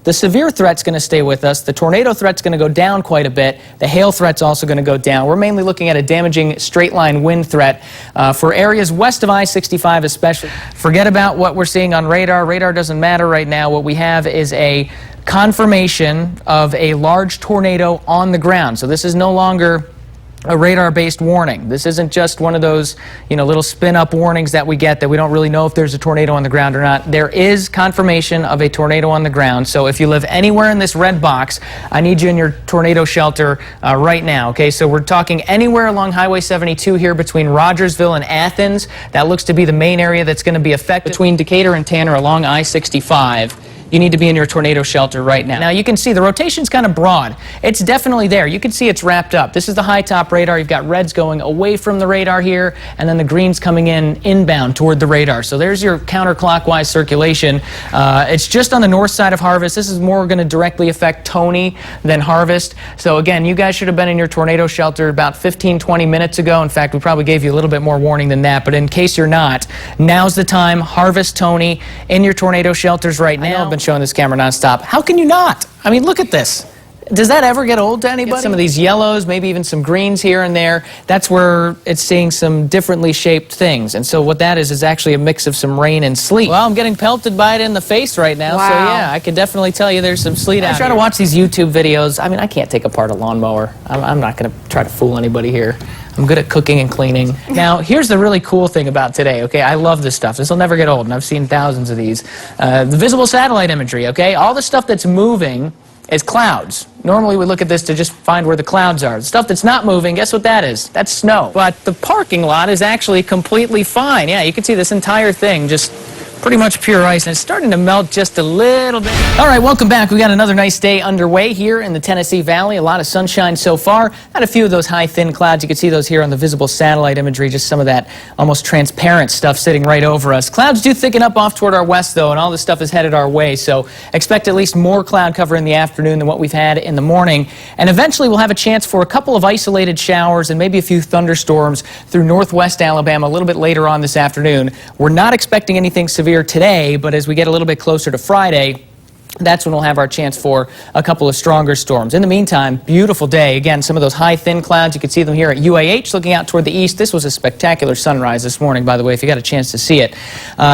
The severe threat's going to stay with us. The tornado threat's going to go down quite a bit. The hail threat's also going to go down. We're mainly looking at a damaging straight-line wind threat for areas west of I-65 especially. Forget about what we're seeing on radar. Radar doesn't matter right now. What we have is a confirmation of a large tornado on the ground. So this is no longer a radar-based warning. This isn't just one of those, little spin-up warnings that we get that we don't really know if there's a tornado on the ground or not. There is confirmation of a tornado on the ground. So if you live anywhere in this red box, I need you in your tornado shelter right now. Okay, so we're talking anywhere along Highway 72 here between Rogersville and Athens. That looks to be the main area that's going to be affected. Between Decatur and Tanner along I-65. You need to be in your tornado shelter right now. Now you can see the rotation's kind of broad. It's definitely there. You can see it's wrapped up. This is the high top radar. You've got reds going away from the radar here, and then the greens coming in inbound toward the radar. So there's your counterclockwise circulation. It's just on the north side of Harvest. This is more going to directly affect Tony than Harvest. So again, you guys should have been in your tornado shelter about 15-20 minutes ago. In fact, we probably gave you a little bit more warning than that, but in case you're not, now's the time. Harvest, Tony, in your tornado shelters right now. I've been showing this camera nonstop. How can you not? I mean, look at this. Does that ever get old to anybody? Some of these yellows, maybe even some greens here and there. That's where it's seeing some differently shaped things. And so what that is actually a mix of some rain and sleet. Well, I'm getting pelted by it in the face right now. Wow. So yeah, I can definitely tell you there's some sleet out here. I try to watch these YouTube videos. I mean, I can't take apart a lawnmower. I'm not going to try to fool anybody here. I'm good at cooking and cleaning. Now, here's the really cool thing about today, okay? I love this stuff. This will never get old, and I've seen thousands of these. The visible satellite imagery, okay? All the stuff that's moving is clouds. Normally, we look at this to just find where the clouds are. The stuff that's not moving, guess what that is? That's snow. But the parking lot is actually completely fine. Yeah, you can see this entire thing just pretty much pure ice, and it's starting to melt just a little bit. All right, welcome back. We got another nice day underway here in the Tennessee Valley. A lot of sunshine so far. Got a few of those high, thin clouds. You can see those here on the visible satellite imagery, just some of that almost transparent stuff sitting right over us. Clouds do thicken up off toward our west, though, and all this stuff is headed our way, so expect at least more cloud cover in the afternoon than what we've had in the morning. And eventually we'll have a chance for a couple of isolated showers and maybe a few thunderstorms through northwest Alabama a little bit later on this afternoon. We're not expecting anything severe today, but as we get a little bit closer to Friday, that's when we'll have our chance for a couple of stronger storms. In the meantime, beautiful day. Again, some of those high, thin clouds, you can see them here at UAH looking out toward the east. This was a spectacular sunrise this morning, by the way, if you got a chance to see it.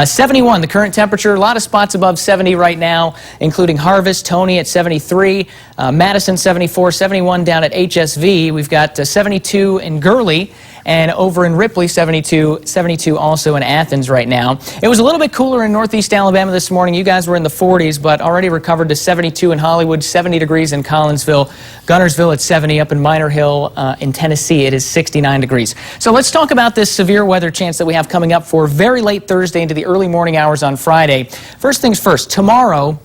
71, the current temperature. A lot of spots above 70 right now, including Harvest, Tony at 73, Madison 74, 71 down at HSV. We've got 72 in Gurley, and over in Ripley, 72 also in Athens right now. It was a little bit cooler in northeast Alabama this morning. You guys were in the 40s, but already recovered to 72 in Hollywood, 70 degrees in Collinsville, Gunnersville at 70, up in Minor Hill in Tennessee, it is 69 degrees. So let's talk about this severe weather chance that we have coming up for very late Thursday into the early morning hours on Friday. First things first, tomorrow,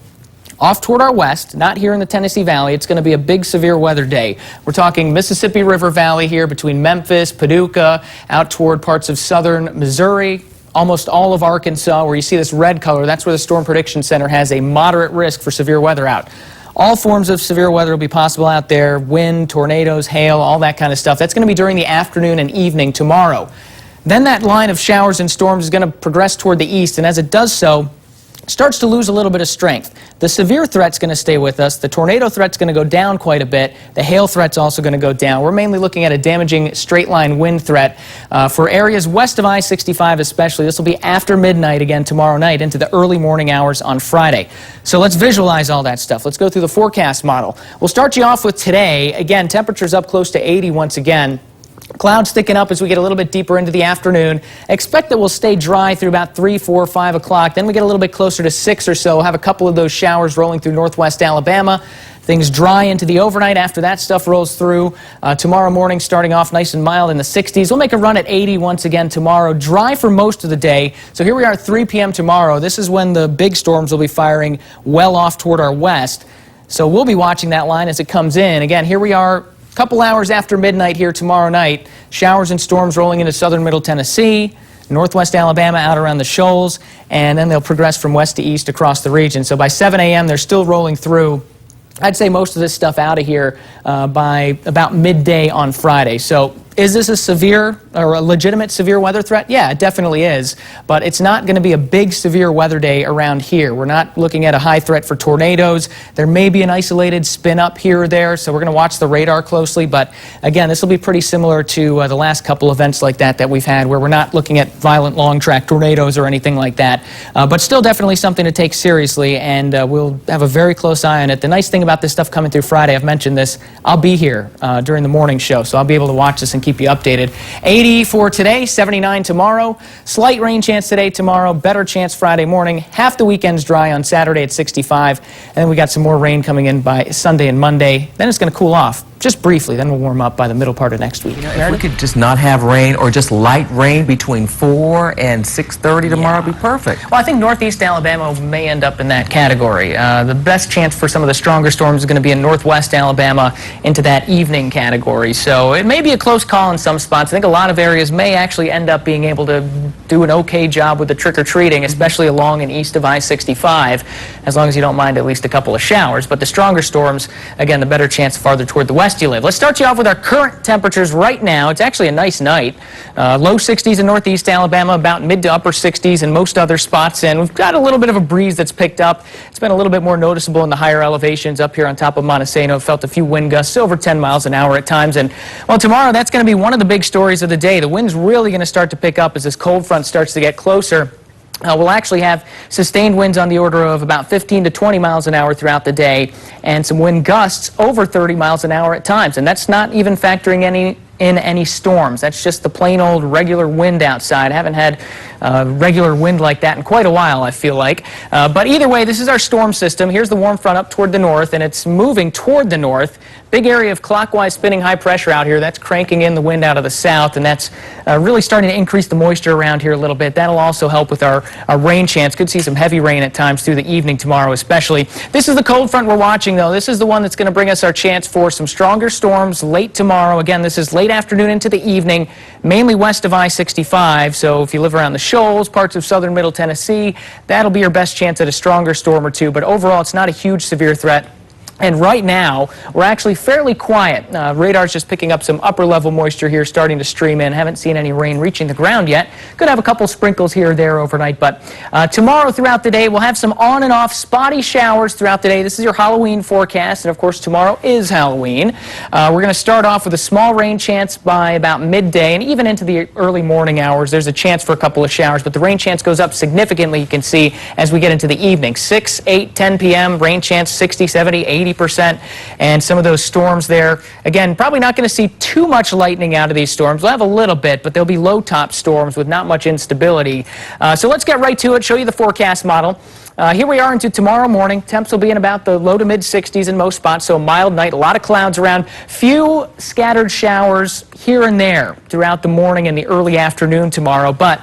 off toward our west, not here in the Tennessee Valley, it's going to be a big severe weather day. We're talking Mississippi River Valley here between Memphis, Paducah, out toward parts of southern Missouri, almost all of Arkansas, where you see this red color. That's where the Storm Prediction Center has a moderate risk for severe weather out. All forms of severe weather will be possible out there, wind, tornadoes, hail, all that kind of stuff. That's going to be during the afternoon and evening tomorrow. Then that line of showers and storms is going to progress toward the east, and as it does so, starts to lose a little bit of strength. The severe threat's going to stay with us. The tornado threat's going to go down quite a bit. The hail threat's also going to go down. We're mainly looking at a damaging straight-line wind threat for areas west of I-65 especially. This will be after midnight again tomorrow night into the early morning hours on Friday. So let's visualize all that stuff. Let's go through the forecast model. We'll start you off with today. Again, temperatures up close to 80 once again. Clouds thicken up as we get a little bit deeper into the afternoon. Expect that we'll stay dry through about 3, 4, 5 o'clock. Then we get a little bit closer to 6 or so. We'll have a couple of those showers rolling through northwest Alabama. Things dry into the overnight after that stuff rolls through. Tomorrow morning starting off nice and mild in the 60s. We'll make a run at 80 once again tomorrow. Dry for most of the day. So here we are at 3 p.m. tomorrow. This is when the big storms will be firing well off toward our west. So we'll be watching that line as it comes in. Again, here we are a couple hours after midnight here tomorrow night. Showers and storms rolling into southern middle Tennessee, northwest Alabama out around the shoals, and then they'll progress from west to east across the region. So by 7 a.m. they're still rolling through. I'd say most of this stuff out of here by about midday on Friday. So Is this a severe or a legitimate severe weather threat? Yeah, it definitely is, but it's not going to be a big severe weather day around here. We're not looking at a high threat for tornadoes. There may be an isolated spin up here or there, so we're going to watch the radar closely, but again, this will be pretty similar to the last couple events like that we've had, where we're not looking at violent long track tornadoes or anything like that, but still definitely something to take seriously, and we'll have a very close eye on it. The nice thing about this stuff coming through Friday, I've mentioned this, I'll be here during the morning show, so I'll be able to watch this and keep you updated. 80 for today, 79 tomorrow. Slight rain chance today, tomorrow. Better chance Friday morning. Half the weekend's dry on Saturday at 65. And then we got some more rain coming in by Sunday and Monday. Then it's going to cool off. Just briefly, then we'll warm up by the middle part of next week. If we could just not have rain or just light rain between 4 and 6:30 tomorrow, would be perfect. Well, I think northeast Alabama may end up in that category. The best chance for some of the stronger storms is going to be in northwest Alabama into that evening category. So it may be a close call in some spots. I think a lot of areas may actually end up being able to do an okay job with the trick-or-treating, especially along and east of I-65, as long as you don't mind at least a couple of showers. But the stronger storms, again, the better chance farther toward the west you live. Let's start you off with our current temperatures right now. It's actually a nice night. Low 60s in northeast Alabama, about mid to upper 60s in most other spots, and we've got a little bit of a breeze that's picked up. It's been a little bit more noticeable in the higher elevations up here on top of Montesano. Felt a few wind gusts over 10 miles an hour at times, and well, tomorrow that's going to be one of the big stories of the day. The wind's really going to start to pick up as this cold front starts to get closer. We'll actually have sustained winds on the order of about 15 to 20 miles an hour throughout the day, and some wind gusts over 30 miles an hour at times. And that's not even factoring in any storms. That's just the plain old regular wind outside. I haven't had regular wind like that in quite a while, I feel like. But either way, this is our storm system. Here's the warm front up toward the north, and it's moving toward the north. Big area of clockwise spinning high pressure out here. That's cranking in the wind out of the south, and that's really starting to increase the moisture around here a little bit. That'll also help with our rain chance. Could see some heavy rain at times through the evening tomorrow especially. This is the cold front we're watching, though. This is the one that's going to bring us our chance for some stronger storms late tomorrow. Again, this is late afternoon into the evening, mainly west of I-65. So if you live around the Shoals, parts of southern middle Tennessee, that'll be your best chance at a stronger storm or two. But overall, it's not a huge severe threat. And right now, we're actually fairly quiet. Radar's just picking up some upper-level moisture here, starting to stream in. Haven't seen any rain reaching the ground yet. Could have a couple sprinkles here or there overnight, but tomorrow throughout the day, we'll have some on and off spotty showers throughout the day. This is your Halloween forecast, and of course, tomorrow is Halloween. We're going to start off with a small rain chance by about midday, and even into the early morning hours, there's a chance for a couple of showers, but the rain chance goes up significantly, you can see, as we get into the evening. 6, 8, 10 p.m., rain chance 60, 70, 80%, and some of those storms there. Again, probably not going to see too much lightning out of these storms. We'll have a little bit, but they'll be low-top storms with not much instability. So let's get right to it, show you the forecast model. Here we are into tomorrow morning. Temps will be in about the low to mid 60s in most spots, so a mild night, a lot of clouds around. Few scattered showers here and there throughout the morning and the early afternoon tomorrow, but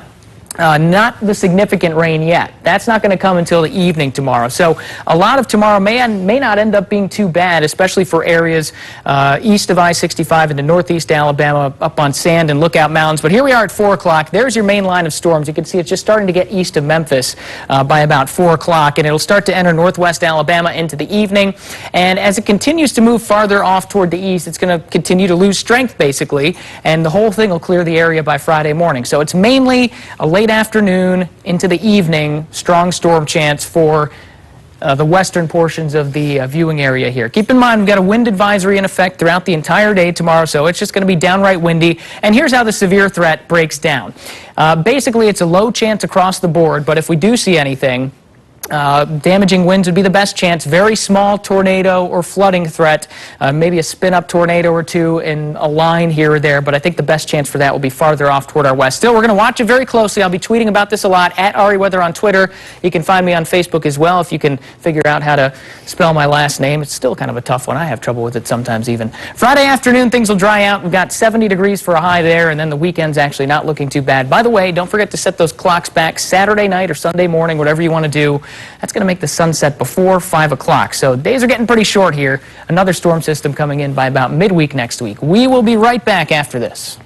not the significant rain yet. That's not going to come until the evening tomorrow. So a lot of tomorrow may not end up being too bad, especially for areas east of I-65 into northeast Alabama, up on Sand and Lookout Mountains. But here we are at 4 o'clock. There's your main line of storms. You can see it's just starting to get east of Memphis by about 4 o'clock, and it'll start to enter northwest Alabama into the evening. And as it continues to move farther off toward the east, it's going to continue to lose strength, basically, and the whole thing will clear the area by Friday morning. So it's mainly a late afternoon into the evening strong storm chance for the western portions of the viewing area here. Keep in mind, we've got a wind advisory in effect throughout the entire day tomorrow, so it's just going to be downright windy. And here's how the severe threat breaks down. Basically, it's a low chance across the board, but if we do see anything, damaging winds would be the best chance. Very small tornado or flooding threat, maybe a spin-up tornado or two in a line here or there, but I think the best chance for that will be farther off toward our west. Still, we're going to watch it very closely. I'll be tweeting about this a lot at Ari Weather on Twitter. You can find me on Facebook as well if you can figure out how to spell my last name. It's still kind of a tough one. I have trouble with it sometimes even. Friday afternoon, things will dry out. We've got 70 degrees for a high there, and then the weekend's actually not looking too bad. By the way, don't forget to set those clocks back Saturday night or Sunday morning, whatever you want to do. That's going to make the sunset before 5 o'clock. So days are getting pretty short here. Another storm system coming in by about midweek next week. We will be right back after this.